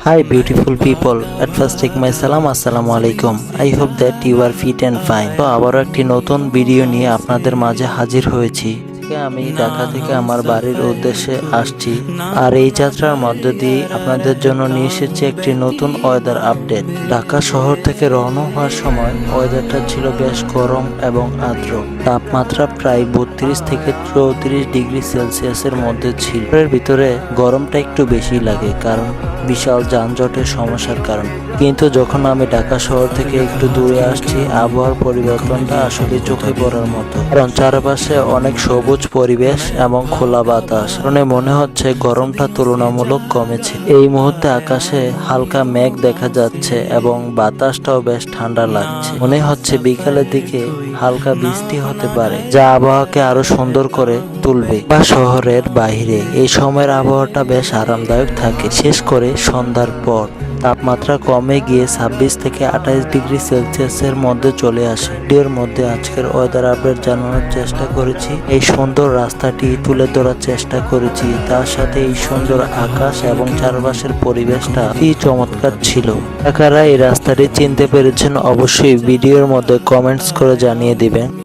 Hi beautiful people, at first take my salam assalamu alaikum. I hope that you are fit and fine. তো আবারও একটি নতুন video নিয়ে আপনাদের মাঝে হাজির হয়েছি। আমি ঢাকা থেকে আমার বাড়ির উদ্দেশ্যে আসছি, আর এই যাত্রার মধ্য দিয়ে আপনাদের জন্য নিয়ে এসেছি একটি নতুন ওয়েদার আপডেট। ঢাকা শহর থেকে রওনা হওয়ার সময় ওয়েদারটা ছিল বেশ গরম এবং আর্দ্র। তাপমাত্রা প্রায় 32 থেকে 34 ডিগ্রি সেলসিয়াসের মধ্যে ছিল। এর ভিতরে গরমটা একটু বেশি লাগে, কারণ বিশাল যানজটের সমস্যার কারণ। কিন্তু যখন আমি ঢাকা শহর থেকে একটু দূরে আসছি, আবহাওয়ার পরিবর্তনটা আসলে চোখে পড়ার মতো, কারণ চারপাশে অনেক সবুজ পরিবেশ এবং খোলা বাতাস, কারণে মনে হচ্ছে গরমটা তুলনামূলক কমেছে। এই মুহূর্তে আকাশে হালকা মেঘ দেখা যাচ্ছে এবং বাতাসটাও বেশ ঠান্ডা লাগছে। মনে হচ্ছে বিকালের দিকে হালকা বৃষ্টি হতে পারে, যা আবহাওয়াকে আরো সুন্দর করে তুলবে। বা শহরের বাইরে এই সময়ের আবহাওয়াটা বেশ আরামদায়ক থাকে, বিশেষ করে সন্ধ্যার পর তাপমাত্রা কমে গিয়ে 26 থেকে 28 ডিগ্রি সেলসিয়াসের মধ্যে চলে আসে। ভিডিওর মধ্যে আজকের ওয়েদার আপডেট জানানোর চেষ্টা করেছি, এই সুন্দর রাস্তাটি তুলে ধরার চেষ্টা করেছি, তার সাথে এই সুন্দর আকাশ এবং চারপাশের পরিবেশটা কি চমৎকার ছিল। কারা এই রাস্তাটি চিনতে পেরেছেন অবশ্যই ভিডিওর মধ্যে কমেন্টস করে জানিয়ে দিবেন।